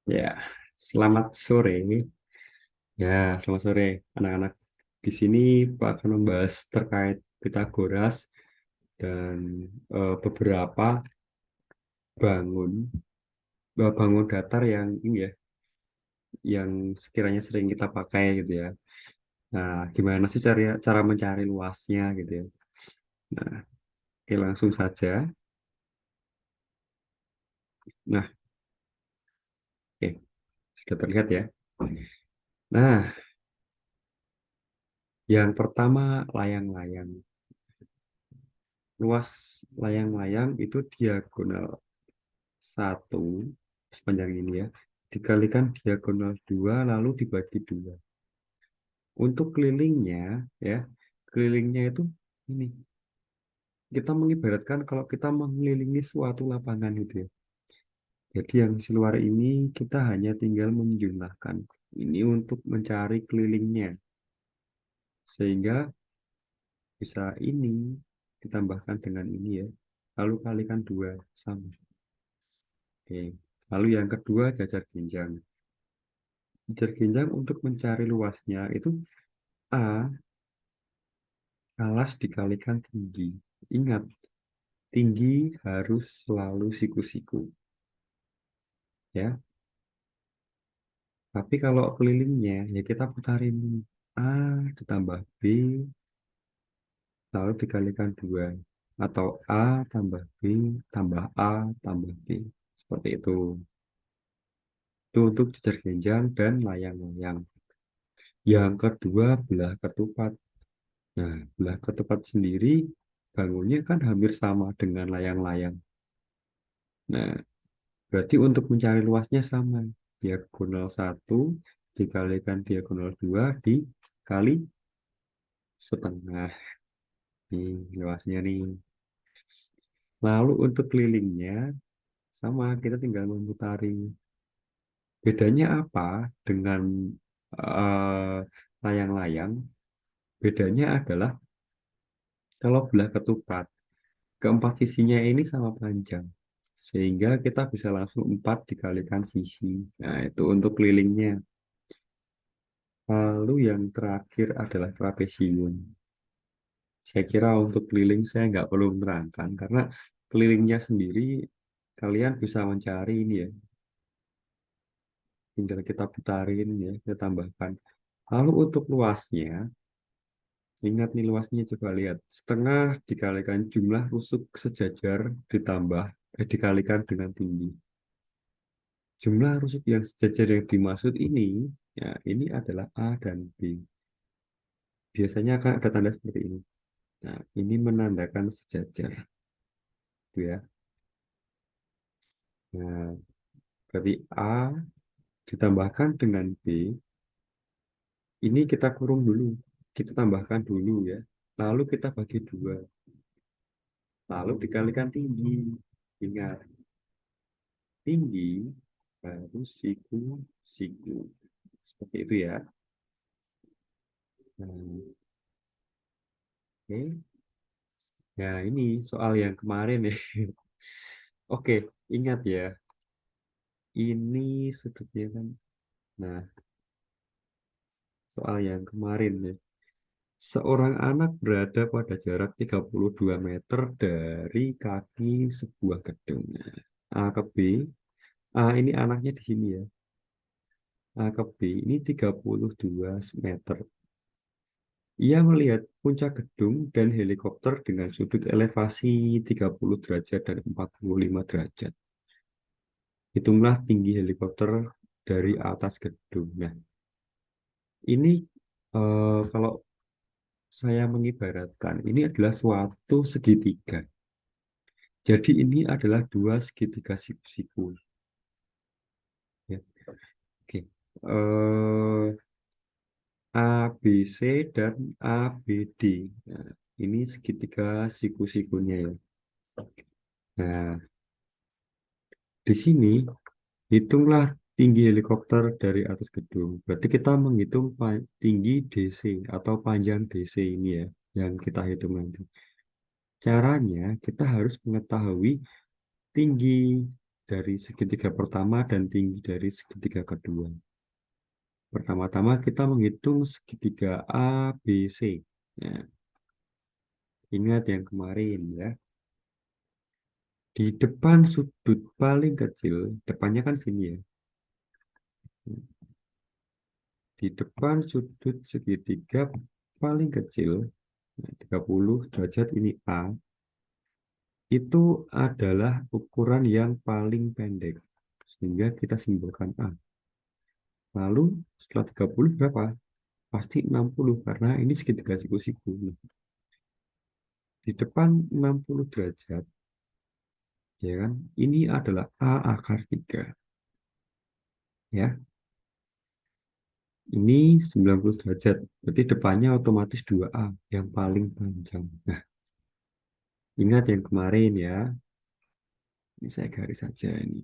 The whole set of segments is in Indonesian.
Ya, selamat sore. Ya, selamat sore anak-anak. Di sini Pak akan membahas terkait Pitagoras dan beberapa bangun bangun datar yang ini ya, yang sekiranya sering kita pakai gitu ya. Nah, gimana sih cara cara mencari luasnya gitu ya. Nah, oke langsung saja. Nah, oke, sudah terlihat ya. Nah, yang pertama layang-layang. Luas layang-layang itu diagonal satu sepanjang ini ya dikalikan diagonal dua lalu dibagi dua. Untuk kelilingnya ya, kelilingnya itu ini kita mengibaratkan kalau kita mengelilingi suatu lapangan gitu ya. Jadi yang di luar ini kita hanya tinggal menjumlahkan ini untuk mencari kelilingnya, sehingga bisa ini ditambahkan dengan ini ya, lalu kalikan dua sama. Oke. Lalu yang kedua jajar genjang. Jajar genjang untuk mencari luasnya itu A alas dikalikan tinggi. Ingat, tinggi harus selalu siku-siku. Ya. Tapi kalau kelilingnya, ya kita putarin A ditambah B, lalu dikalikan dua. Atau A tambah B, tambah A, tambah B. Seperti itu. Itu untuk jajar genjang dan layang-layang. Yang kedua, belah ketupat. Nah, belah ketupat sendiri bangunnya kan hampir sama dengan layang-layang. Nah, berarti untuk mencari luasnya sama. Diagonal satu dikalikan diagonal 2 dikali setengah. Nih, luasnya nih. Lalu untuk kelilingnya, sama. Kita tinggal memutari. Bedanya apa dengan eh, layang-layang? Bedanya adalah kalau belah ketupat, keempat sisinya ini sama panjang. Sehingga kita bisa langsung 4 dikalikan sisi. Nah, itu untuk kelilingnya. Lalu yang terakhir adalah trapesium. Saya kira untuk keliling saya nggak perlu menerangkan karena kelilingnya sendiri kalian bisa mencari ini ya, tinggal kita putarin ya, kita tambahkan. Lalu untuk luasnya, ingat nih luasnya coba lihat, setengah dikalikan jumlah rusuk sejajar ditambah dikalikan dengan tinggi. Jumlah rusuk yang sejajar yang dimaksud ini, ya ini adalah A dan B. Biasanya akan ada tanda seperti ini. Nah, ini menandakan sejajar, gitu ya. Nah, berarti A ditambahkan dengan B, ini kita kurung dulu, kita tambahkan dulu ya, lalu kita bagi dua, lalu dikalikan tinggi. Ingat, tinggi harus siku-siku. Seperti itu ya. Nah, oke. Nah, ini soal yang kemarin ya. Oke, ingat ya, ini sudutnya kan. Nah, soal yang kemarin ya. Seorang anak berada pada jarak 32 meter dari kaki sebuah gedung. Nah, A ke B, A ini anaknya di sini ya. A ke B ini 32 meter. Ia melihat puncak gedung dan helikopter dengan sudut elevasi 30 derajat dan 45 derajat. Hitunglah tinggi helikopter dari atas gedung. Nah, ini kalau saya mengibaratkan, ini adalah suatu segitiga. Jadi ini adalah dua segitiga siku-siku. Ya. Oke. A, B, C, dan A, B, D. Nah, ini segitiga siku-sikunya ya. Nah, di sini hitunglah tinggi helikopter dari atas gedung. Berarti kita menghitung tinggi DC atau panjang DC ini ya, yang kita hitung nanti. Caranya kita harus mengetahui tinggi. dari segitiga pertama dan tinggi dari segitiga kedua. Pertama-tama kita menghitung segitiga A, B, C. Ya, ingat yang kemarin ya. Di depan sudut paling kecil, depannya kan sini ya. Di depan sudut segitiga paling kecil, nah, 30 derajat ini A, itu adalah ukuran yang paling pendek. Sehingga kita simbolkan A. Lalu setelah 30 berapa? Pasti 60 karena ini segitiga siku-siku. Nah, di depan 60 derajat, ya kan? Ini adalah A akar 3. Ya, ini 90 derajat. Berarti depannya otomatis 2A yang paling panjang. Nah, ingat yang kemarin ya. Ini saya garis saja ini.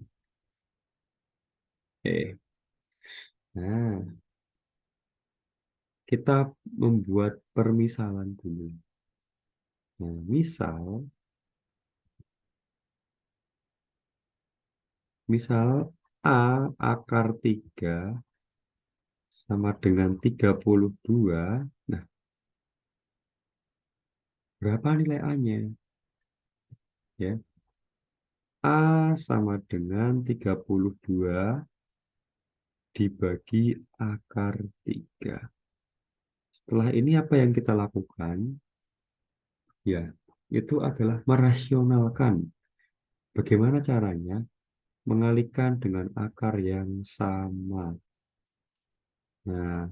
Oke. Nah, kita membuat permisalan dulu. Nah, misal A akar 3 sama dengan 32. Nah, berapa nilai A-nya? Ya, A sama dengan 32 dibagi akar 3. Setelah ini apa yang kita lakukan? Ya, itu adalah merasionalkan. Bagaimana caranya? Mengalihkan dengan akar yang sama. Nah,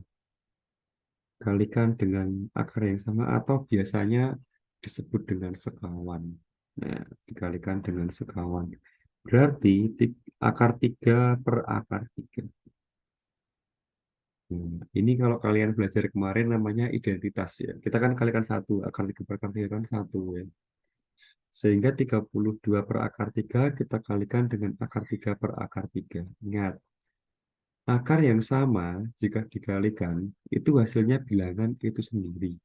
kalikan dengan akar yang sama atau biasanya disebut dengan sekawan. Nah, dikalikan dengan sekawan. Berarti akar 3 per akar 3. Ini kalau kalian belajar kemarin namanya identitas ya. Kita kan kalikan satu, akar 3 per akar 3 kan satu ya. Sehingga 32 per akar 3 kita kalikan dengan akar 3 per akar 3. Ingat, akar yang sama jika dikalikan itu hasilnya bilangan itu sendiri.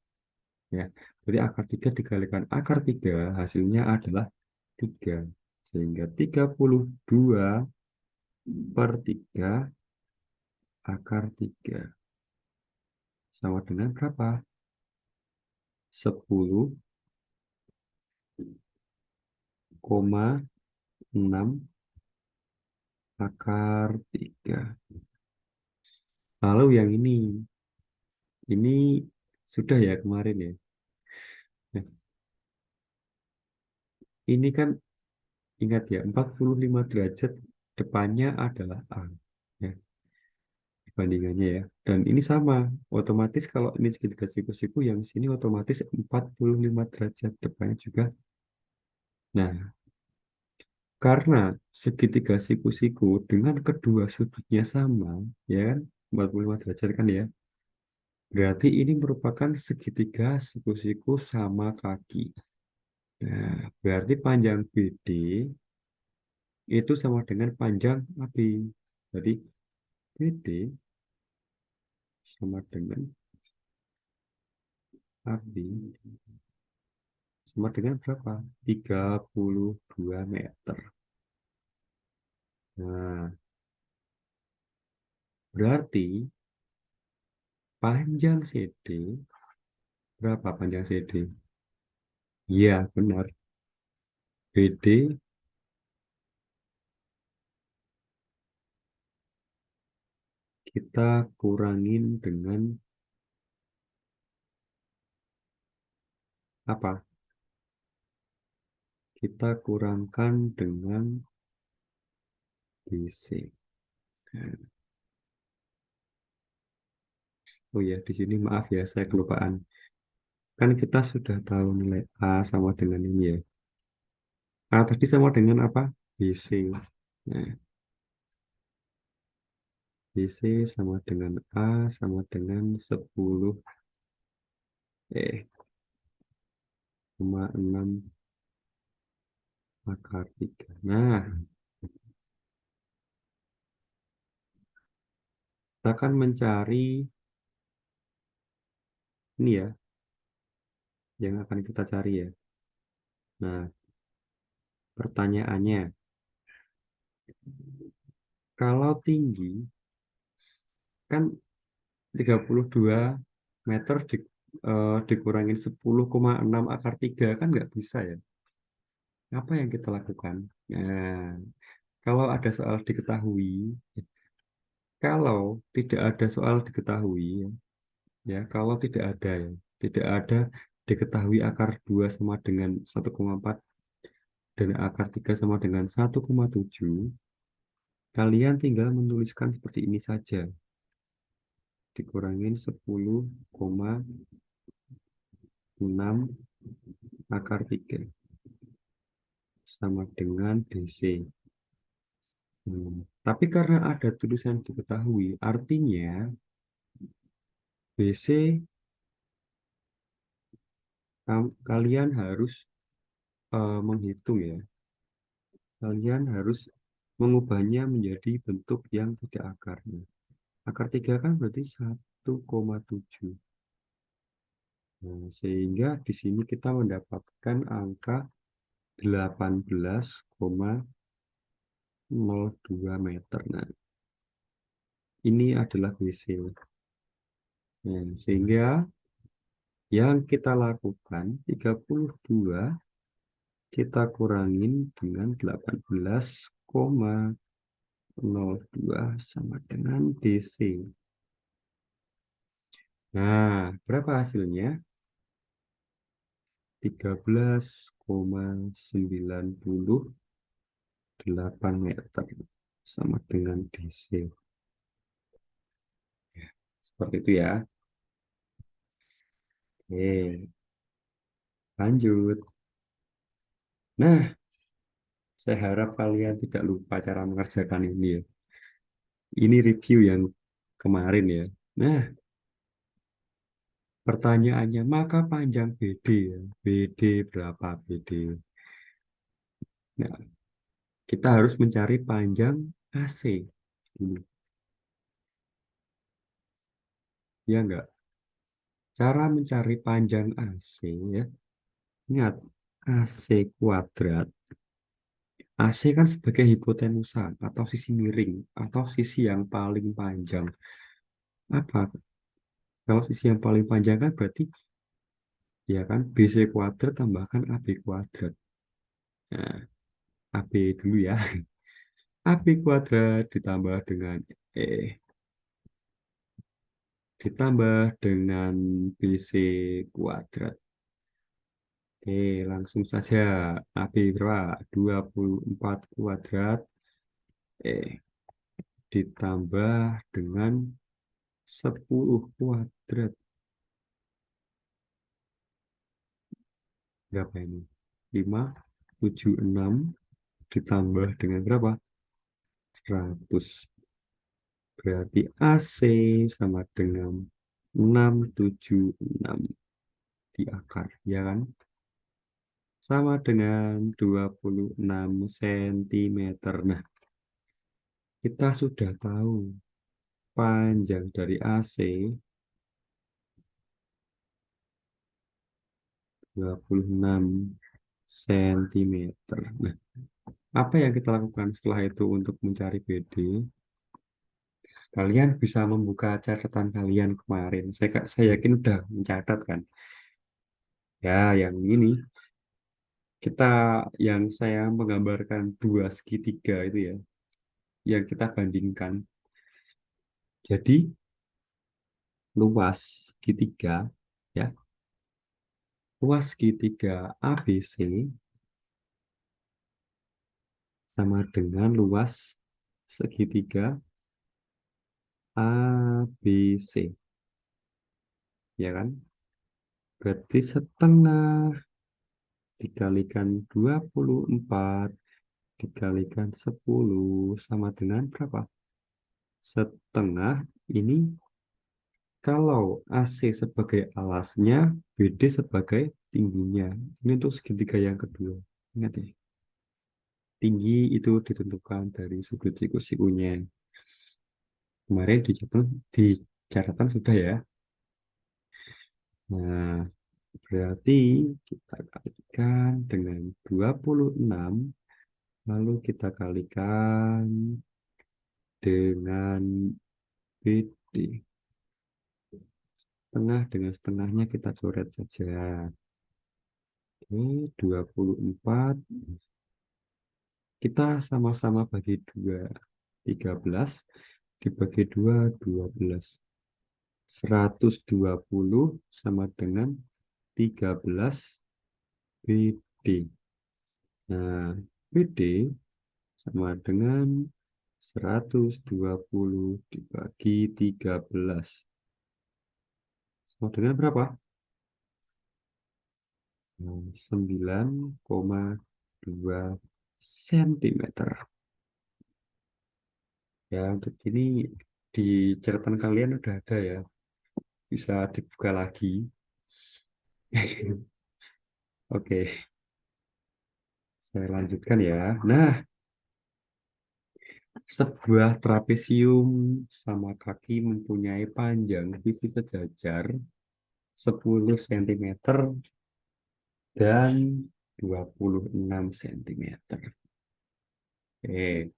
Ya, jadi akar 3 dikalikan akar 3 hasilnya adalah 3. Sehingga 32 per 3 akar 3 sama dengan berapa? 10,6 akar 3. Lalu yang ini sudah ya kemarin ya. Nah, ini kan ingat ya 45 derajat depannya adalah A. Ya, bandingannya ya. Dan ini sama, otomatis kalau ini segitiga siku-siku, yang sini otomatis 45 derajat depannya juga. Nah, karena segitiga siku-siku dengan kedua sudutnya sama, ya kan, 45 derajat kan ya, berarti ini merupakan segitiga siku-siku sama kaki. Nah, berarti panjang BD itu sama dengan panjang AB. Jadi BD sama dengan AB sama dengan berapa? 32 meter. Nah, berarti panjang CD, berapa panjang CD? Iya, benar. BD kita kurangin dengan apa? Kita kurangkan dengan BC. Nah, oh ya, di sini maaf ya, saya kelupaan. Kan kita sudah tahu nilai A sama dengan ini ya. A tadi sama dengan apa? BC. Nah, BC sama dengan A sama dengan 10 eh 6 akar 3. Nah, kita akan mencari ini ya, yang akan kita cari ya. Nah, pertanyaannya, Kalau tinggi, kan 32 meter dikurangin 10,6 akar 3 kan nggak bisa ya. Apa yang kita lakukan? Nah, kalau ada soal diketahui, kalau tidak ada soal diketahui, ya, kalau tidak ada ya, tidak ada diketahui akar 2 sama dengan 1,4 dan akar 3 sama dengan 1,7, kalian tinggal menuliskan seperti ini saja. Dikurangin 10,6 akar 3 sama dengan DC. Tapi karena ada tulisan diketahui, artinya BC kalian harus menghitung ya. Kalian harus mengubahnya menjadi bentuk yang tidak akarnya. Akar 3 kan berarti 1,7. Nah, sehingga di sini kita mendapatkan angka 18,02 meter. Nah, ini adalah BC. Nah, sehingga yang kita lakukan 32 kita kurangin dengan 18,02 sama dengan DC. Nah, berapa hasilnya? 13,98 meter sama dengan DC. Seperti itu ya. Oke, lanjut. Nah, saya harap kalian tidak lupa cara mengerjakan ini ya. Ini review yang kemarin ya. Nah, pertanyaannya, maka panjang BD ya. BD berapa BD? Nah, kita harus mencari panjang AC dulu. Ya enggak? Cara mencari panjang AC ya. Ingat, AC kuadrat. AC kan sebagai hipotenusa atau sisi miring atau sisi yang paling panjang. Apa? Kalau sisi yang paling panjang kan berarti ya kan BC kuadrat tambahkan AB kuadrat. Nah, AB dulu ya. AB kuadrat ditambah dengan E ditambah dengan BC kuadrat. Oke, langsung saja. AB berapa? 24 kuadrat ditambah dengan 10 kuadrat. Berapa ini? 576 ditambah dengan berapa? 100. Berarti AC sama dengan 676 di akar, ya kan? Sama dengan 26 cm. Nah, kita sudah tahu panjang dari AC 26 cm. Nah, apa yang kita lakukan setelah itu untuk mencari BD? Kalian bisa membuka catatan kalian kemarin. Saya yakin udah mencatat kan? Ya, yang ini kita yang saya menggambarkan dua segitiga itu ya, yang kita bandingkan. Jadi luas segitiga ya, luas segitiga ABC sama dengan luas segitiga ABC, ya kan? Berarti setengah dikalikan 24 dikalikan 10 sama dengan berapa? Setengah ini kalau AC sebagai alasnya, BD sebagai tingginya. Ini untuk segitiga yang kedua. Ingat ya, tinggi itu ditentukan dari sudut siku-sikunya. Kemarin di catatan sudah ya. Nah, berarti kita kalikan dengan 26, lalu kita kalikan dengan BD. Tengah dengan setengahnya kita coret saja. Oke, 24. Kita sama-sama bagi 2. 13 dibagi 2, 12. 120 sama dengan 13 BD. Nah, BD sama dengan 120 dibagi 13. Sama dengan berapa? Nah, 9,2 cm. Ya, untuk ini di catatan kalian udah ada ya. Bisa dibuka lagi. Oke, saya lanjutkan ya. Nah, sebuah trapesium sama kaki mempunyai panjang sisi sejajar 10 cm dan 26 cm. Oke,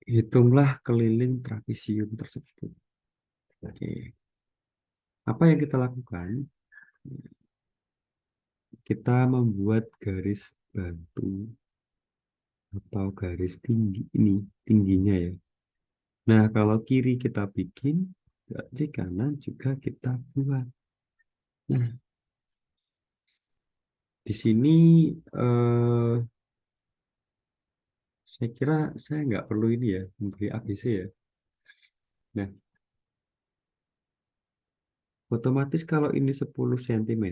hitunglah keliling trapesium tersebut. Oke, apa yang kita lakukan? Kita membuat garis bantu atau garis tinggi ini, tingginya ya. Nah, kalau kiri kita bikin, berarti kanan juga kita buat. Nah, di sini eh, saya kira saya nggak perlu ini ya, memberi ABC ya. Nah, otomatis kalau ini 10 cm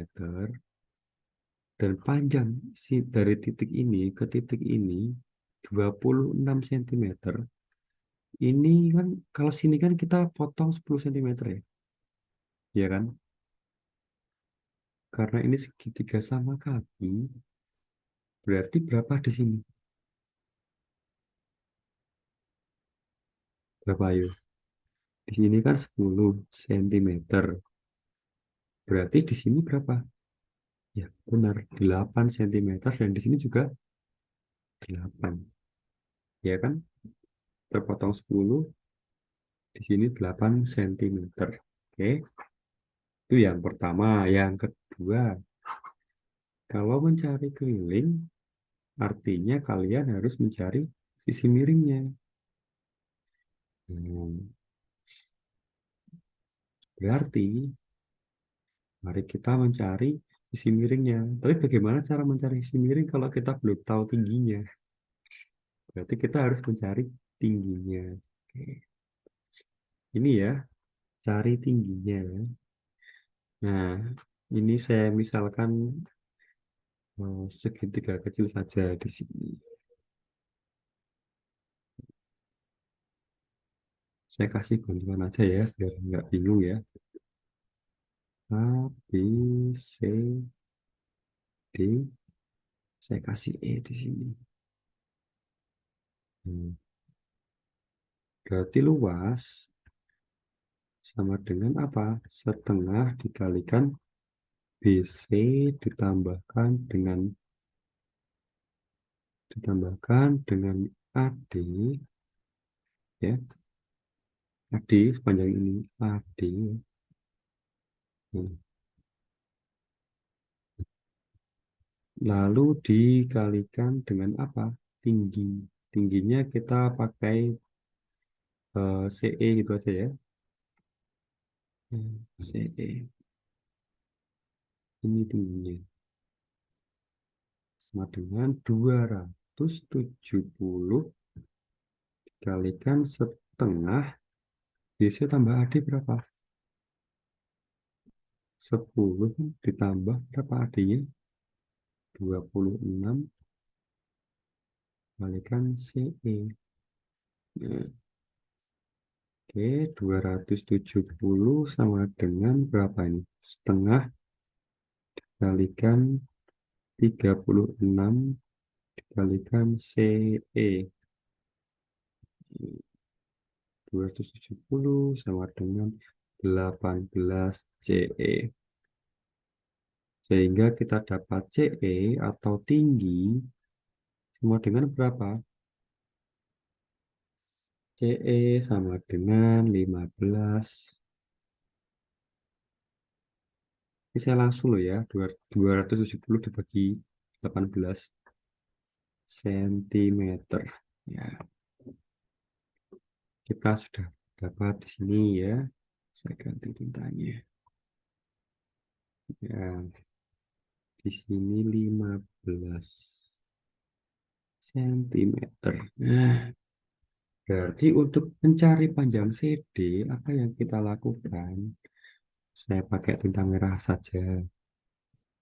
dan panjang dari titik ini ke titik ini 26 cm, ini kan kalau sini kan kita potong 10 cm ya, ya kan? Karena ini segitiga sama kaki, berarti berapa di sini? Berapa ayo? Di sini kan 10 cm. Berarti di sini berapa? Ya, benar. 8 cm dan di sini juga 8. Ya kan? Terpotong 10, di sini 8 cm. Oke, itu yang pertama. Yang kedua, kalau mencari keliling, artinya kalian harus mencari sisi miringnya. Hmm, berarti mari kita mencari sisi miringnya. Tapi bagaimana cara mencari sisi miring kalau kita belum tahu tingginya? Berarti kita harus mencari tingginya. Oke. Ini ya, cari tingginya. Nah, ini saya misalkan segitiga kecil saja di sini. Saya kasih bantuan aja ya, biar nggak bingung ya. A, B, C, D. Saya kasih E di sini. Hmm, berarti luas sama dengan apa? Setengah dikalikan BC ditambahkan dengan AD ya. AD sepanjang ini AD. Nah, lalu dikalikan dengan apa? Tinggi. Tingginya kita pakai CE gitu aja ya. CE. Ini tingginya. Sama dengan 270 dikalikan setengah. Biasanya tambah AD berapa? 10 kan ditambah berapa AD-nya? 26 kalikan CE. Nah, oke, 270 sama dengan berapa ini? Setengah kalikan 36 dikalikan CE. 270 sama dengan 18 CE. Sehingga kita dapat CE atau tinggi sama dengan berapa? CE sama dengan 15. Ini saya langsung loh ya, 270 dibagi 18 sentimeter. Ya, kita sudah dapat di sini ya. Saya ganti tintanya. Ya, di sini 15 sentimeter. Nah, berarti untuk mencari panjang CD, apa yang kita lakukan? Saya pakai tinta merah saja.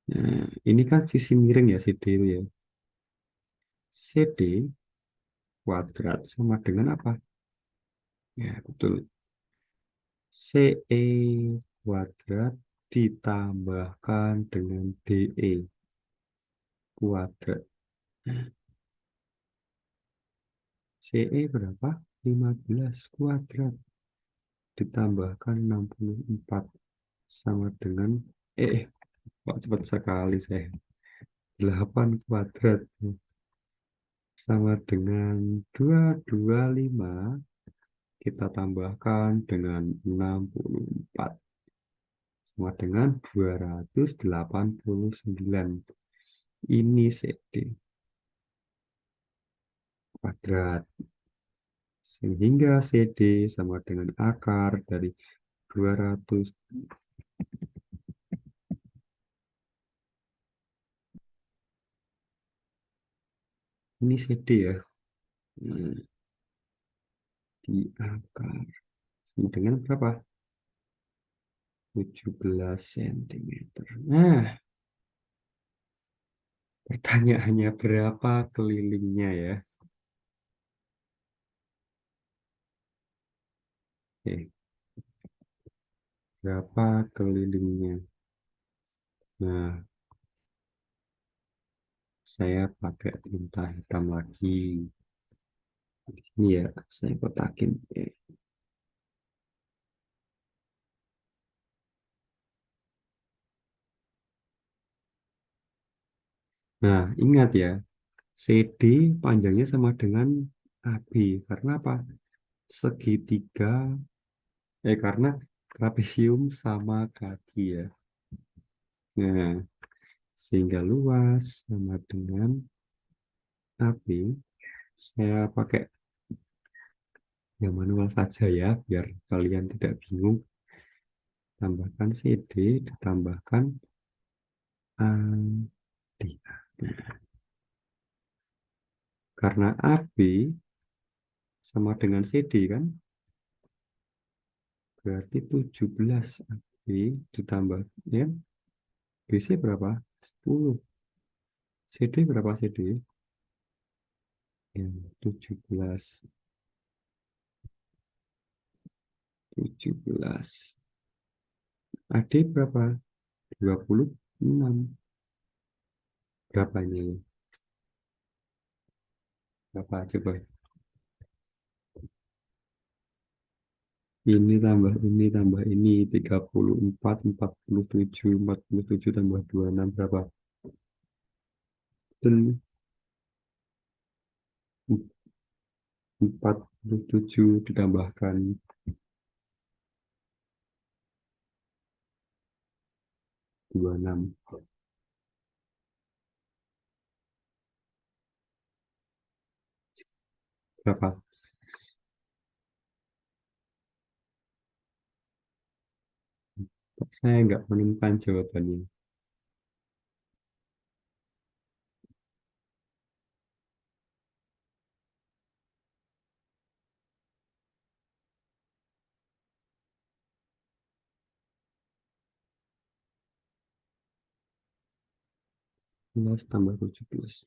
Nah, ini kan sisi miring ya CD itu ya. CD kuadrat sama dengan apa? Ya, betul. CE kuadrat ditambahkan dengan DE kuadrat. CE berapa? 15 kuadrat ditambahkan 64 sama dengan kok cepat sekali saya. 8 kuadrat sama dengan 225 kita tambahkan dengan 64 sama dengan 289. Ini CD kuadrat. Sehingga CD sama dengan akar dari 200. Ini CD ya. Hmm, di akar. Sama dengan berapa? 17 cm. Nah, pertanyaannya berapa kelilingnya ya? Oke, berapa kelilingnya? Nah, saya pakai tinta hitam lagi. Ini ya, saya kotakin. Nah, ingat ya, CD panjangnya sama dengan AB. Karena apa? Segitiga, karena trapesium sama kaki ya. Nah, sehingga luas sama dengan AB. Saya pakai yang manual saja ya, biar kalian tidak bingung. Tambahkan CD, ditambahkan AD. Nah, karena AB sama dengan CD kan, berarti 17 AB ditambah ya, BC berapa? 10. CD berapa CD? Ya, 17. 17. AD berapa? 26. Berapa ini? Berapa coba? Ini tambah ini 34, 47 tambah 26 berapa? Betul, 47 ditambahkan 26 berapa? Saya nggak menemukan jawabannya. 11 tambah 17.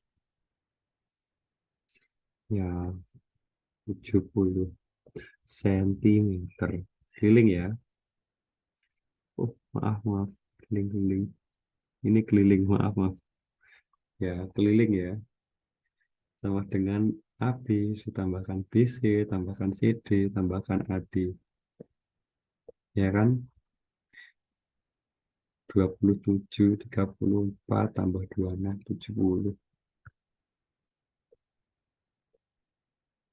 Ya, 70 sentimeter. Keliling ya. Oh, maaf. Keliling. Ini keliling, maaf. Ya, keliling ya. Sama dengan AB, ditambahkan BC, tambahkan CD, tambahkan AD. Ya kan? 27, 34 tambah 26, 70.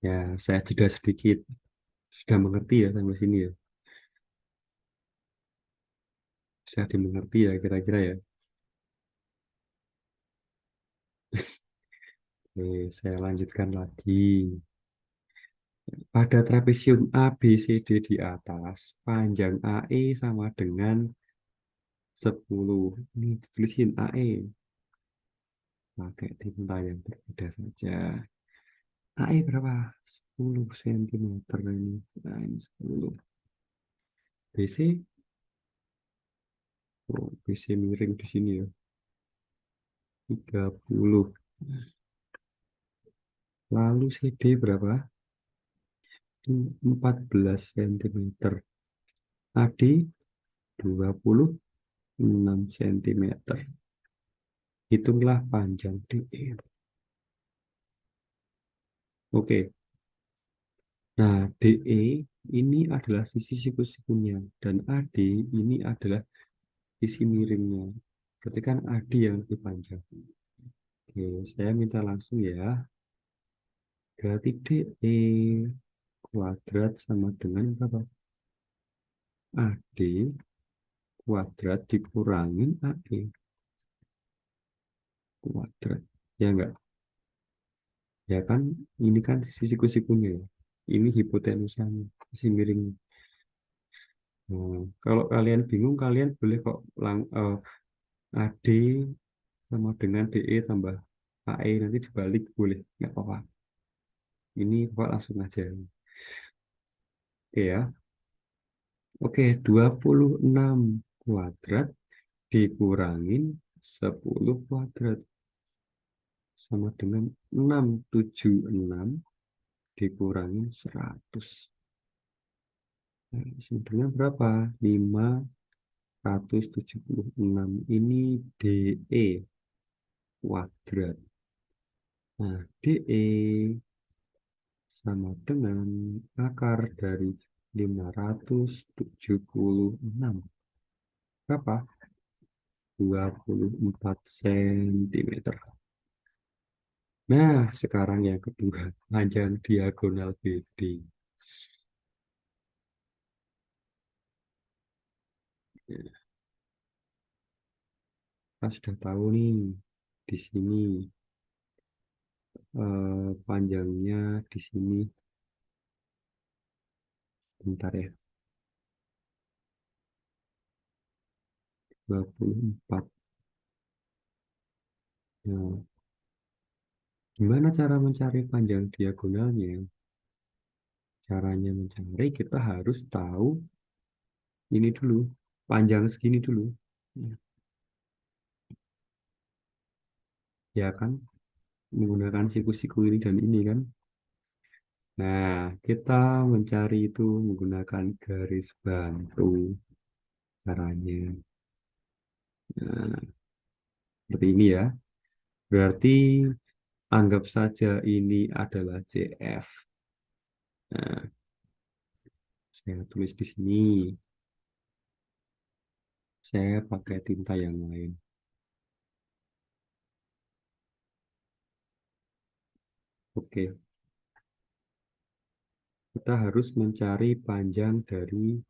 Ya, saya jeda sedikit. Sudah mengerti ya sampai sini ya? Bisa dimengerti ya kira-kira ya? Oke, saya lanjutkan lagi. Pada trapesium ABCD di atas, panjang AE sama dengan 10. Ini ditulisin AE. Pakai tinta yang berbeda saja. AE berapa? 10 cm ini. Nah, ini 10. BC, oh, BC miring di sini ya. 30. Lalu CD berapa? 14 cm. AD 26 cm. Hitunglah panjang DE. Oke, nah DE ini adalah sisi siku-sikunya dan AD ini adalah sisi miringnya. Berarti kan AD yang lebih panjang. Oke, saya minta langsung ya. Berarti DE kuadrat sama dengan berapa? AD kuadrat dikurangin AE kuadrat. Ya enggak? Ya kan, ini kan sisi siku-sikunya ya. Ini hipotenusanya, sisi miring. Nah, kalau kalian bingung, kalian boleh kok AD sama dengan DE tambah AE nanti dibalik boleh, nggak apa-apa. Ini Bapak langsung aja. Oke ya. Oke, 26 kuadrat dikurangin 10 kuadrat sama dengan 676 dikurangin 100. Nah, sebenarnya berapa? 576. Ini DE kuadrat. Nah, DE sama dengan akar dari 576. Berapa? 24 cm. Nah, sekarang yang kedua, panjang diagonal BD. Ya, kita sudah tahu nih, di sini panjangnya di sini, bentar ya, 24. Nah, gimana cara mencari panjang diagonalnya? Caranya mencari, kita harus tahu ini dulu, panjang segini dulu. Ya, ya kan, menggunakan siku-siku ini dan ini kan. Nah, kita mencari itu menggunakan garis bantu caranya. Nah, seperti ini ya. Berarti anggap saja ini adalah CF. Nah, saya tulis di sini. Saya pakai tinta yang lain. Oke, kita harus mencari panjang dari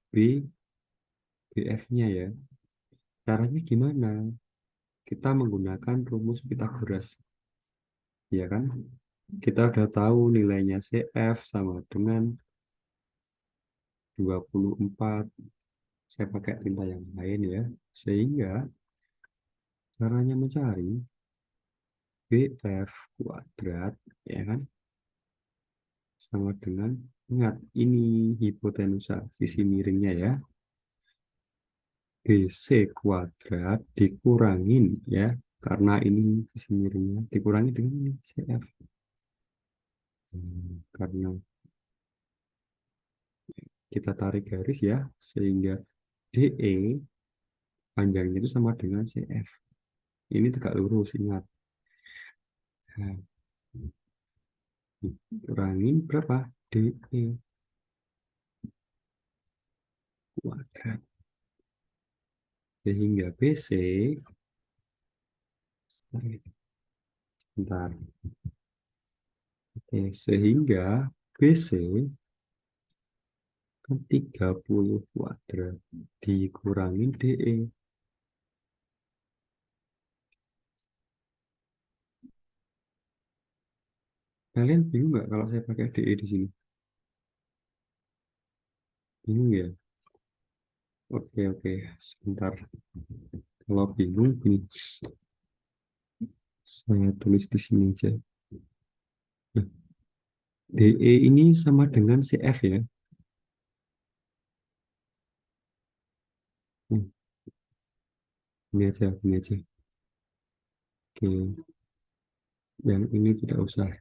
BF-nya ya. Caranya gimana? Kita menggunakan rumus Pythagoras, ya kan? Kita udah tahu nilainya CF sama dengan 24. Saya pakai tinta yang lain ya. Sehingga caranya mencari BF kuadrat, ya kan? Sama dengan, ingat, ini hipotenusa, sisi miringnya ya. BC kuadrat dikurangin ya. Karena ini sisi miringnya. Dikurangi dengan ini, CF. Karena kita tarik garis ya. Sehingga DE panjangnya itu sama dengan CF. Ini tegak lurus, ingat. Nah, kurangin berapa? DE kuadrat. Sehingga BC, bentar. Oke, sehingga BC 30 kuadrat dikurangin DE. Kalian bingung nggak kalau saya pakai DE di sini? Bingung ya? Oke, oke. Sebentar. Kalau bingung, gini. Saya tulis di sini aja. Nah, DE ini sama dengan CF ya. Hmm, ini aja. Oke, yang ini tidak usah.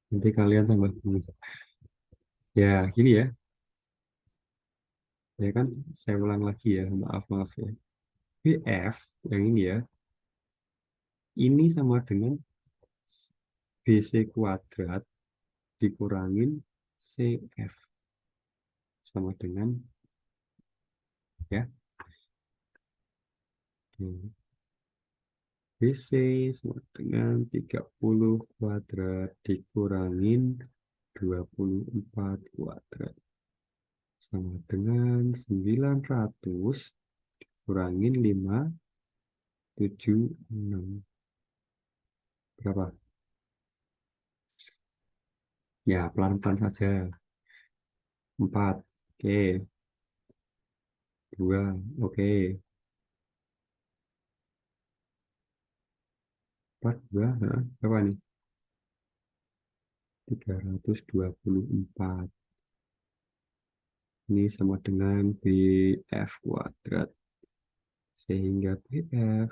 Nanti kalian tambah bingung. Ya, gini ya. Ya kan, saya ulang lagi ya. Maaf, maaf ya. BF yang ini ya. Ini sama dengan BC kuadrat dikurangin CF sama dengan ya. Oke. BC sama dengan 30 kuadrat dikurangin 24 kuadrat sama dengan 900 kurangin 576 berapa? Ya, pelan-pelan saja. 4. Oke, 2. Oke. 4 2 berapa nih? 324. Ini sama dengan BF kuadrat. Sehingga BF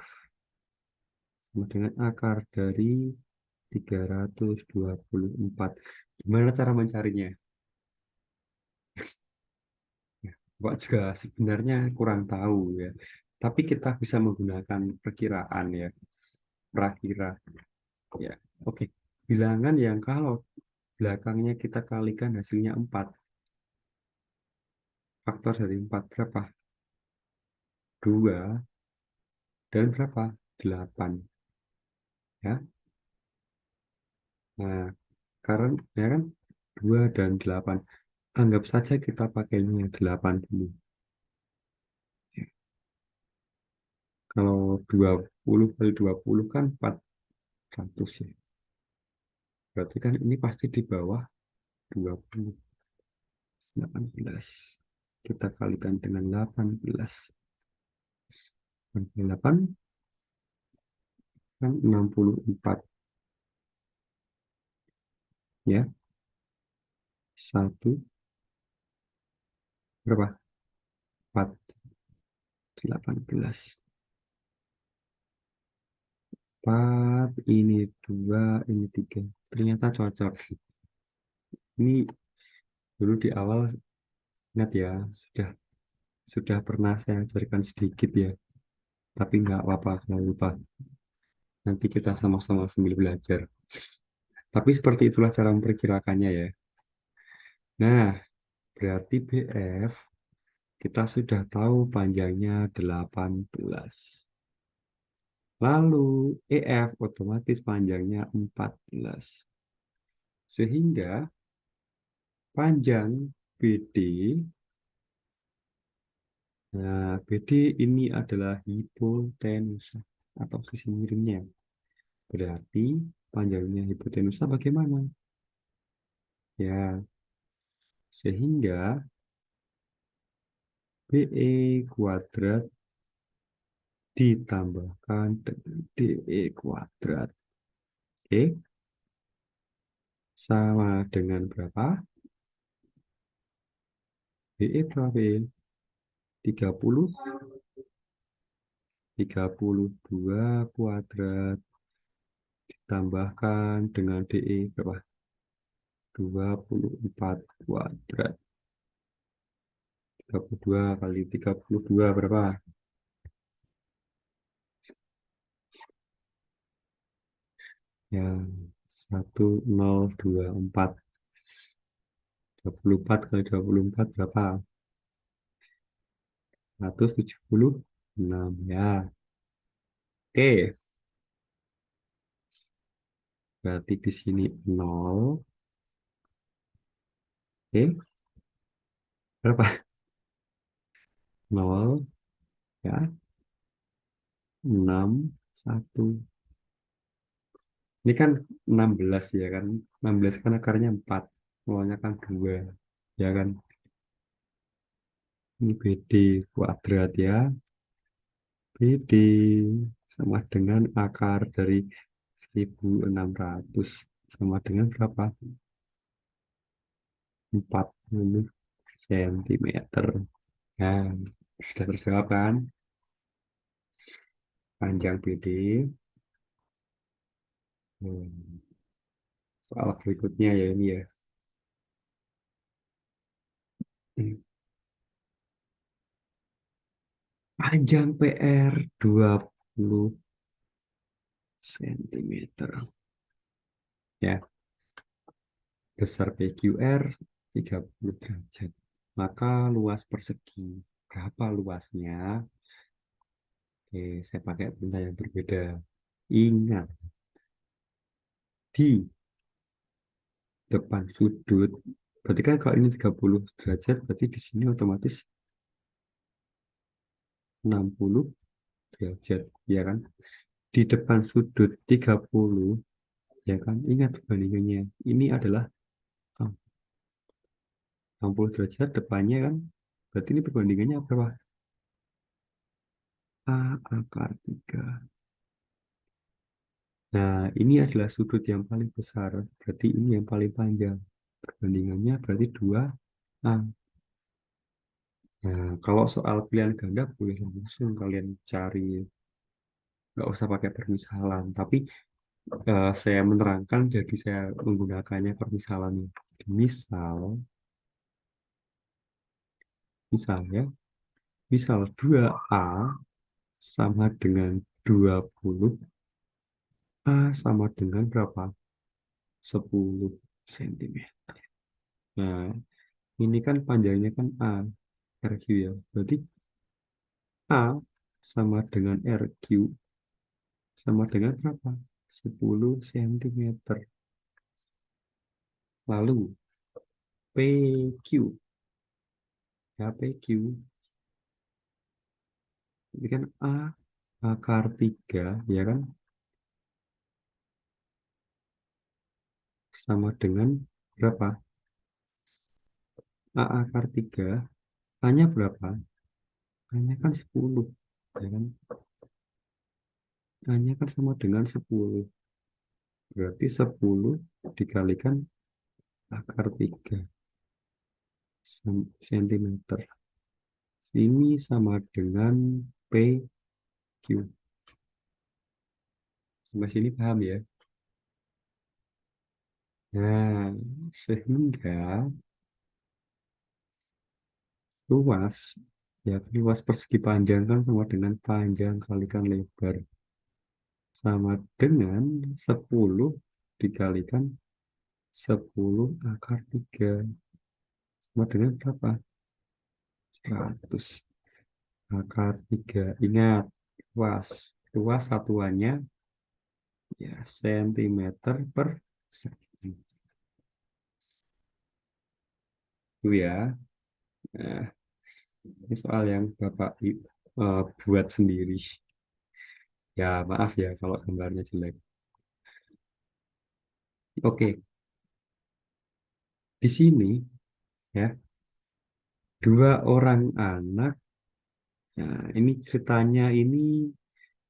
sama dengan akar dari 324. Gimana cara mencarinya? Ya, Bapak juga sebenarnya kurang tahu ya. Tapi kita bisa menggunakan perkiraan ya. Prakira. Ya, oke. Bilangan yang kalau belakangnya kita kalikan hasilnya 4. Faktor dari 4 berapa? 2 dan berapa? 8. Ya. Nah, karena ya kan 2 dan 8. Anggap saja kita pakainya 80. Ya. Kalau 20 kali 20 kan 400 ya. Berarti kan ini pasti di bawah 20. 18. Kita kalikan dengan 18. 8 kan 64 ya. Satu berapa? 4 18. 4 ini 2 ini 3. Ternyata cocok. Ini dulu di awal ingat ya, sudah pernah saya ajarkan sedikit ya. Tapi nggak apa-apa kalau lupa. Nanti kita sama-sama sambil belajar. Tapi seperti itulah cara memperkirakannya ya. Nah, berarti BF kita sudah tahu panjangnya 18. Lalu EF otomatis panjangnya 14. Sehingga panjang BD, nah BD ini adalah hipotenusa atau sisi miringnya. Berarti panjangnya hipotenusa bagaimana? Ya, sehingga BE kuadrat ditambahkan dengan DE kuadrat. Oke, sama dengan berapa? BE berapa BE? 30, 32 kuadrat ditambahkan dengan DE berapa? 24 kuadrat. 32 kali 32 berapa? Ya, 1024. 24 kali 24 berapa? 176 ya. Oke, berarti di sini 0. Oke, Berapa? Nol, ya, 6 1. Ini kan 16 ya kan. 16 kan akarnya 4. Nolnya kan 2. Ya kan. Ini BD kuadrat ya. BD sama dengan akar dari 1600 sama dengan berapa? 40 sentimeter. Nah, sudah terjawab kan? Panjang BD. Hmm, soal berikutnya ya ini ya. Hmm, Panjang PR 20 sentimeter. Ya, besar PQR 30 derajat. Maka luas persegi. Berapa luasnya? Oke, saya pakai benda yang berbeda. Ingat, di depan sudut, berarti kan kalau ini 30 derajat, berarti di sini otomatis 60 derajat, ya kan? Di depan sudut 30, ya kan? Ingat perbandingannya. Ini adalah ah, 60 derajat depannya kan? Berarti ini perbandingannya berapa? A akar 3. Nah, ini adalah sudut yang paling besar. Berarti ini yang paling panjang. Perbandingannya berarti 2A. Nah, kalau soal pilihan ganda boleh langsung kalian cari, nggak usah pakai permisalan. Tapi saya menerangkan, jadi saya menggunakannya permisalan. Misal, misal ya, misal 2A sama dengan 20, A sama dengan berapa? 10 cm. Nah, ini kan panjangnya kan A, RQ ya. Berarti A sama dengan RQ sama dengan berapa? 10 cm. Lalu PQ, ya PQ, ini kan A akar 3, ya kan, sama dengan berapa? A akar 3, A-nya berapa? A-nya kan 10, ya kan? A-nya kan sama dengan 10. Berarti 10 dikalikan akar 3 cm. Ini sama dengan PQ. Sampai sini paham ya? Nah, sehingga luas, ya luas persegi panjang kan sama dengan panjang kalikan lebar. Sama dengan 10 dikalikan 10 akar 3. Sama dengan berapa? 100 akar 3. Ingat, luas. Luas satuannya ya sentimeter persegi. Itu ya. Nah, ini soal yang Bapak buat sendiri. Ya, maaf ya kalau gambarnya jelek. Oke, di sini ya, dua orang anak. Nah, ini ceritanya ini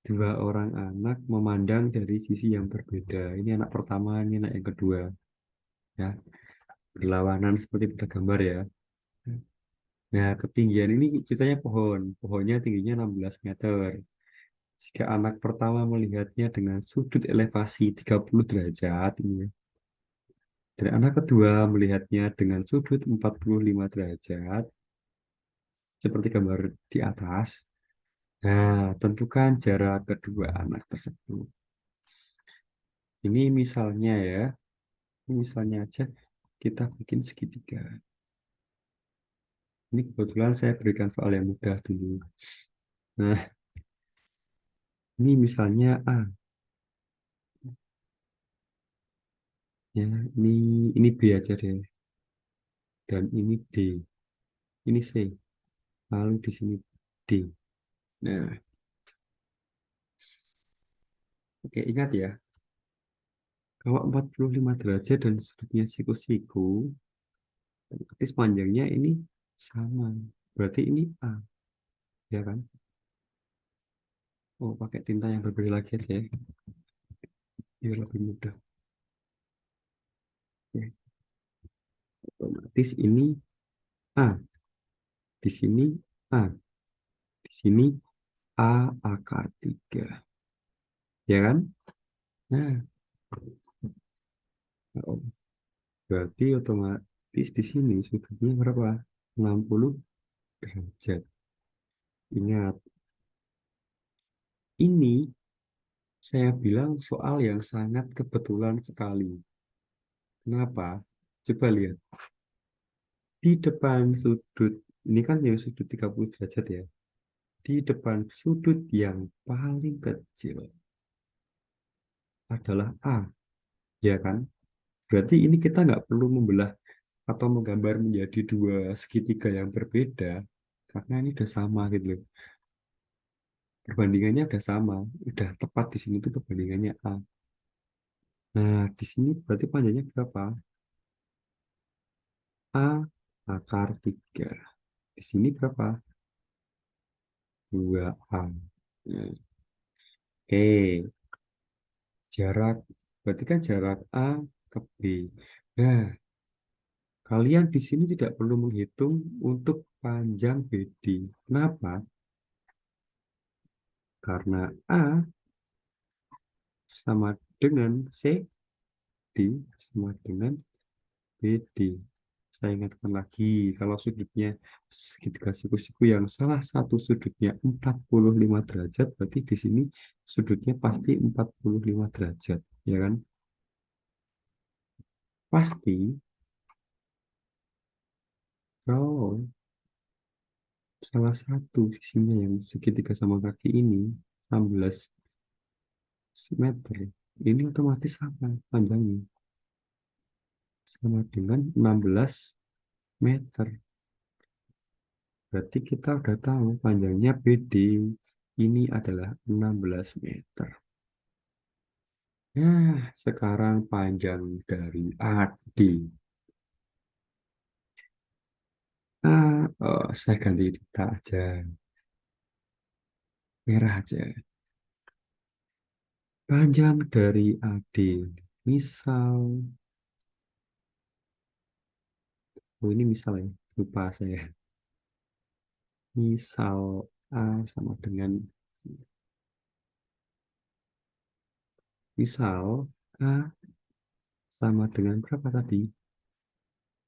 dua orang anak memandang dari sisi yang berbeda. Ini anak pertama, ini anak yang kedua. Ya, berlawanan seperti pada gambar ya. Nah, ketinggian ini ceritanya pohon. Pohonnya tingginya 16 meter. Jika anak pertama melihatnya dengan sudut elevasi 30 derajat, ini ya, dan anak kedua melihatnya dengan sudut 45 derajat, seperti gambar di atas. Nah, tentukan jarak kedua anak tersebut. Ini misalnya ya, ini misalnya aja kita bikin segitiga. Ini kebetulan saya berikan soal yang mudah dulu. Nah, ini misalnya A, ya, ini B aja deh, dan ini D. Ini C. Lalu di sini D. Nah, oke, ingat ya. Kalau 45 derajat dan sudutnya siku-siku, otomatis panjangnya ini sama. Berarti ini A, ya kan? Oh, pakai tinta yang berbeda lagi aja ya, biar lebih mudah. Oke, otomatis ini A, di sini A, di sini A akar 3, ya kan? Nah, oh, berarti otomatis di sini sudutnya berapa? 60 derajat. Ingat, ini saya bilang soal yang sangat kebetulan sekali. Kenapa? Coba lihat. Di depan sudut, ini kan yang sudut 30 derajat ya. Di depan sudut yang paling kecil adalah A, ya kan? Berarti ini kita nggak perlu membelah atau menggambar menjadi dua segitiga yang berbeda, karena ini udah sama gitu loh. Perbandingannya udah sama, udah tepat di sini tuh perbandingannya A. Nah, di sini berarti panjangnya berapa? A akar 3. Di sini berapa? 2A. Nah, oke, jarak, berarti kan jarak A ke B. Nah, kalian di sini tidak perlu menghitung untuk panjang BD. Kenapa? Karena A sama dengan CD sama dengan BD. Saya ingatkan lagi, kalau sudutnya segitiga siku-siku yang salah satu sudutnya 45 derajat, berarti di sini sudutnya pasti 45 derajat, ya kan? Pasti kalau salah satu sisinya yang segitiga sama kaki ini 16 meter, ini otomatis apa panjangnya? Sama dengan 16 meter. Berarti kita udah tahu panjangnya BD ini adalah 16 meter. Nah, sekarang panjang dari AD. Saya ganti tinta aja. Merah aja. Panjang dari AD. Misal, oh ini misal ya, lupa saya. Misal A sama dengan, misal A sama dengan berapa tadi?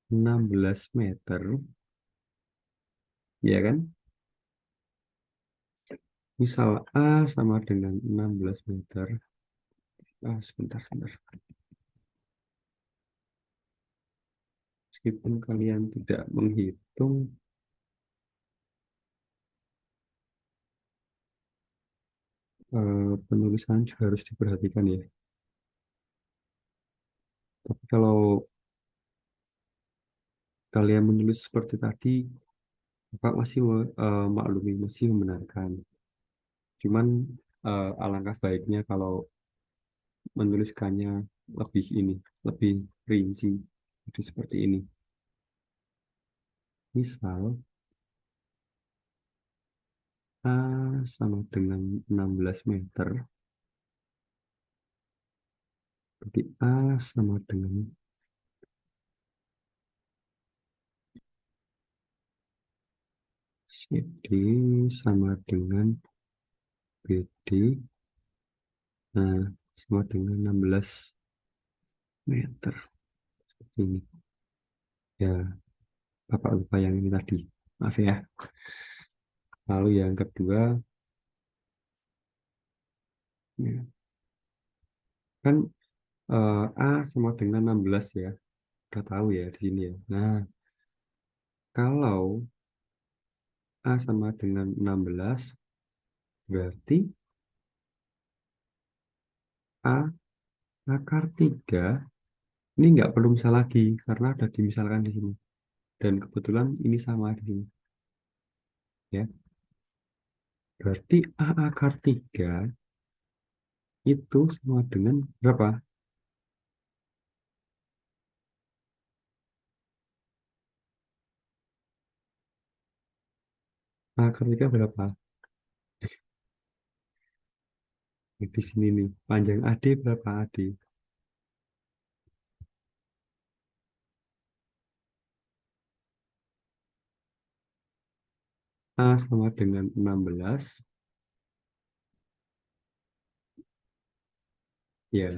16 meter, ya kan? Misal A sama dengan 16 meter. Sebentar, sebentar. Meskipun kalian tidak menghitung, penulisan juga harus diperhatikan ya. Tapi kalau kalian menulis seperti tadi, Bapak masih maklumi, masih membenarkan. Cuman alangkah baiknya kalau menuliskannya lebih ini, lebih rinci. Jadi seperti ini. Misal A sama dengan 16 meter, jadi A sama dengan CD sama dengan BD, nah sama dengan 16 meter. Ini ya, Bapak lupa yang ini tadi. Maaf ya. Lalu yang kedua, ya, kan A sama dengan 16 ya. Udah tahu ya di sini ya. Nah, kalau A sama dengan 16, berarti A akar 3, ini nggak perlu misal lagi, karena udah dimisalkan di sini. Dan kebetulan ini sama di sini. Ya. Berarti A akar 3 itu sama dengan berapa? A akar 3 berapa? Di sini nih. Panjang AD berapa AD? A sama dengan 16. Ya,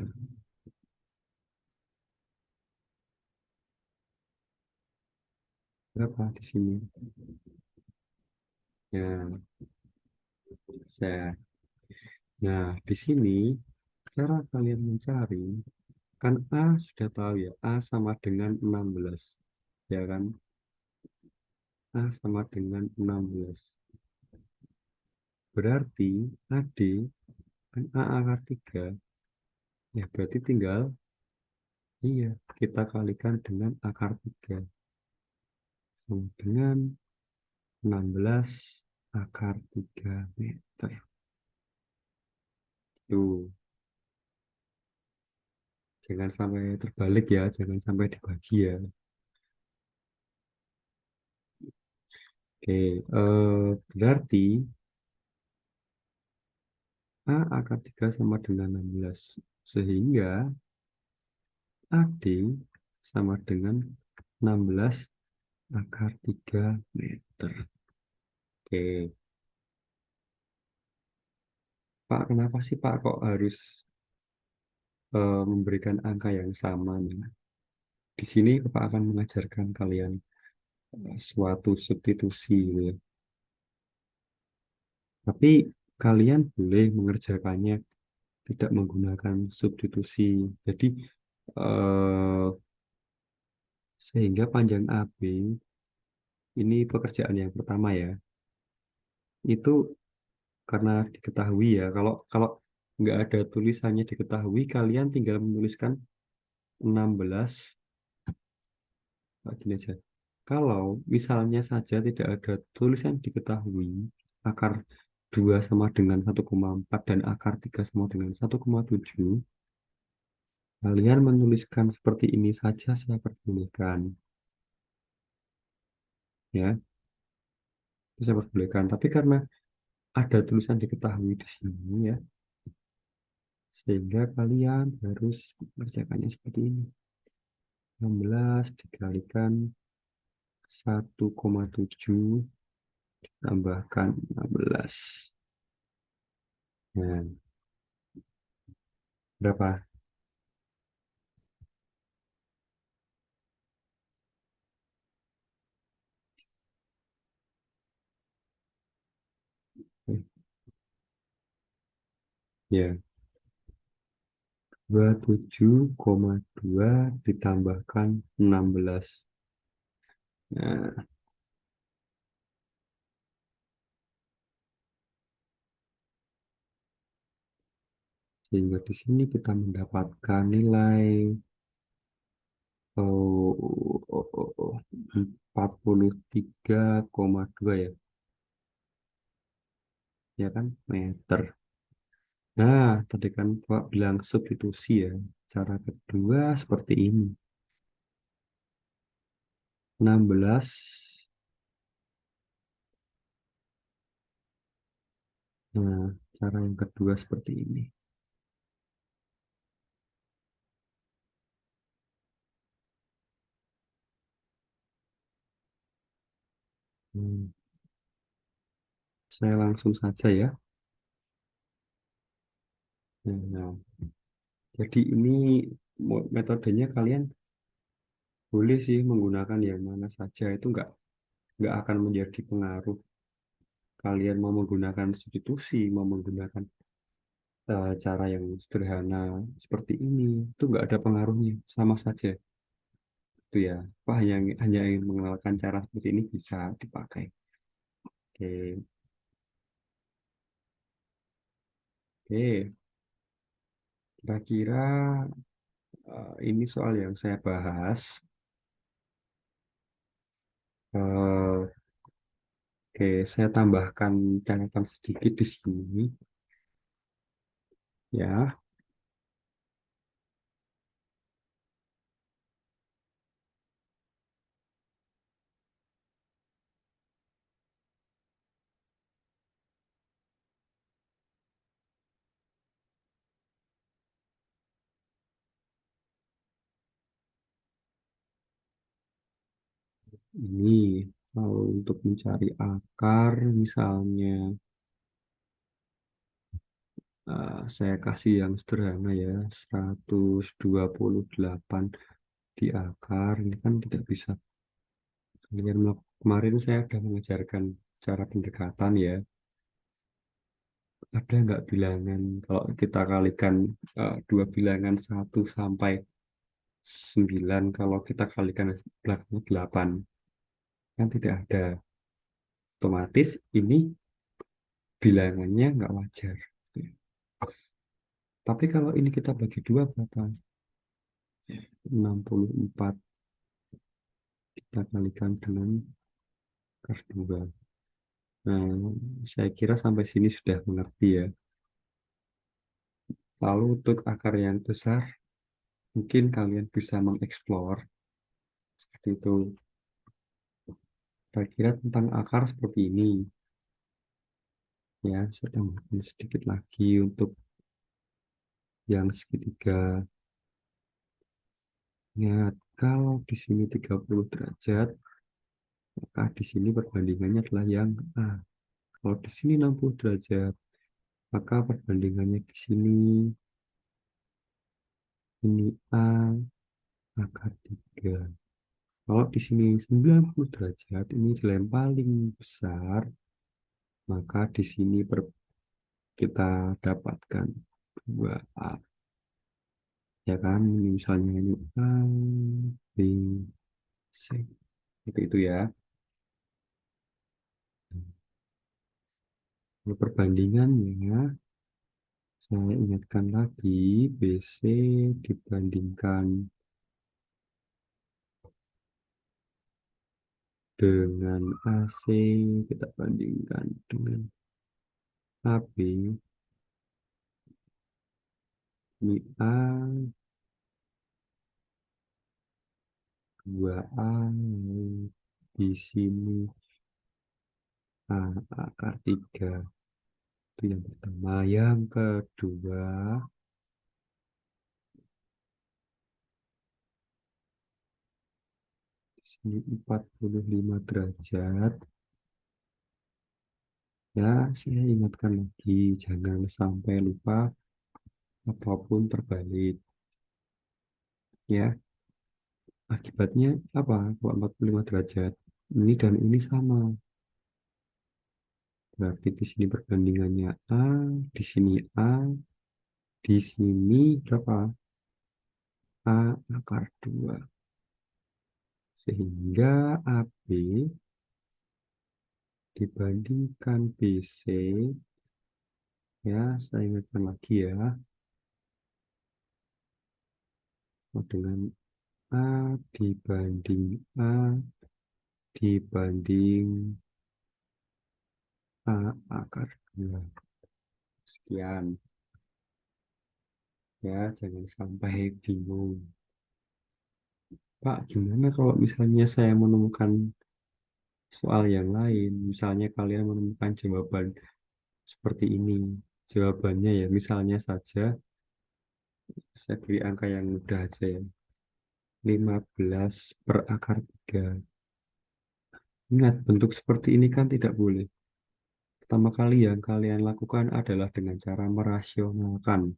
berapa di sini? Ya, saya. Nah, di sini cara kalian mencari, kan A sudah tahu ya, A sama dengan 16. Ya kan? A sama dengan 16. Berarti AD kan A akar 3. Ya, berarti tinggal, iya, kita kalikan dengan akar 3. Sama dengan 16 akar 3 meter. Tuh, jangan sampai terbalik ya, jangan sampai dibagi ya. Oke, berarti A akar 3 sama dengan 16. Sehingga AD sama dengan 16 akar 3 meter. Oke, Pak, kenapa sih Pak kok harus memberikan angka yang sama nih? Di sini Pak akan mengajarkan kalian suatu substitusi gitu ya. Tapi kalian boleh mengerjakannya tidak menggunakan substitusi. Jadi eh, sehingga panjang AB ini pekerjaan yang pertama ya. Itu karena diketahui ya. Kalau kalau nggak ada tulisannya diketahui, kalian tinggal menuliskan 16. Gini aja. Kalau misalnya saja tidak ada tulisan diketahui, akar 2 sama dengan 1,4 dan akar 3 sama dengan 1,7, kalian menuliskan seperti ini saja saya perbolehkan. Ya, saya perbolehkan. Tapi karena ada tulisan diketahui di sini ya, sehingga kalian harus mengerjakannya seperti ini. 16 dikalikan 1,7 tambahkan 16. Nah, berapa? Eh, Ya, 27,2 ditambahkan 16. Nah, sehingga di sini kita mendapatkan nilai oh, 43,2 ya, ya kan meter. Nah, tadi kan Pak bilang substitusi ya. Cara kedua seperti ini. 16. Nah, cara yang kedua seperti ini. Hmm, saya langsung saja ya. Nah, jadi ini metodenya kalian boleh sih menggunakan yang mana saja. Itu nggak akan menjadi pengaruh. Kalian mau menggunakan substitusi, mau menggunakan cara yang sederhana seperti ini, itu nggak ada pengaruhnya. Sama saja. Itu ya. Wah, hanya ingin mengenalkan cara seperti ini bisa dipakai. Oke, oke. Kira-kira ini soal yang saya bahas Eh, Oke, saya tambahkan catatan sedikit di sini. Ya, ini kalau untuk mencari akar, misalnya saya kasih yang sederhana ya, 128 di akar. Ini kan tidak bisa. Kemarin saya sudah mengajarkan cara pendekatan ya. Ada nggak bilangan kalau kita kalikan dua bilangan 1 sampai 9, kalau kita kalikan belakangnya 8, kan tidak ada. Otomatis ini bilangannya nggak wajar. Tapi kalau ini kita bagi dua berapa? 64 kita kalikan dengan akar 2. Nah, saya kira sampai sini sudah mengerti ya. Lalu untuk akar yang besar, mungkin kalian bisa mengeksplor seperti itu. Kira-kira tentang akar seperti ini. Ya, saya tambahkan sedikit lagi untuk yang segitiga. Ingat, kalau di sini 30 derajat, maka di sini perbandingannya adalah yang A. Kalau di sini 60 derajat, maka perbandingannya di sini ini A akar 3. Kalau di sini 90 derajat, ini nilai yang paling besar, maka di sini kita dapatkan 2A. Ya kan, ini misalnya ini A, B, C. Itu ya. Kalau perbandingannya, saya ingatkan lagi, BC dibandingkan dengan AC, kita bandingkan dengan AB, ini A, 2A, di sini A akar 3. Itu yang pertama. Yang kedua, di sini 45 derajat. Ya, saya ingatkan lagi, jangan sampai lupa ataupun terbalik. Ya, akibatnya apa? Kalau 45 derajat, ini dan ini sama. Berarti di sini perbandingannya A, di sini A, di sini berapa? A akar 2. Sehingga AB dibandingkan BC, ya saya ingatkan lagi ya, dengan A dibanding A dibanding A akar 2. Sekian. Ya, jangan sampai bingung. Pak, gimana kalau misalnya saya menemukan soal yang lain? Misalnya kalian menemukan jawaban seperti ini. Jawabannya ya, misalnya saja, saya beri angka yang mudah aja ya. 15 per akar 3. Ingat, bentuk seperti ini kan tidak boleh. Pertama kali yang kalian lakukan adalah dengan cara merasionalkan.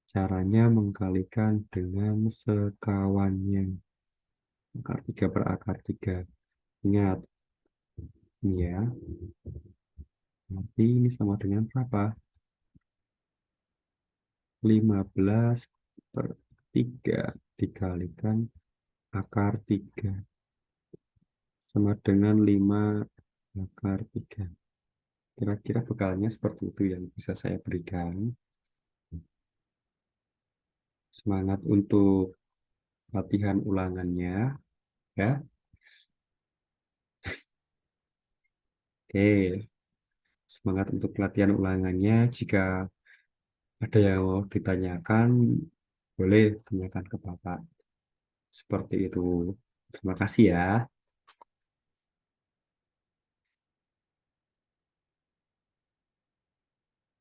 Caranya mengkalikan dengan sekawannya. Akar 3 per akar 3. Ingat, ini ya. Nanti ini sama dengan berapa? 15 per 3 dikalikan akar 3 sama dengan 5 akar 3. Kira-kira bekalnya seperti itu yang bisa saya berikan. Semangat untuk latihan ulangannya, ya. Oke, semangat untuk latihan ulangannya. Jika ada yang mau ditanyakan, boleh tanyakan ke Bapak. Seperti itu. Terima kasih ya.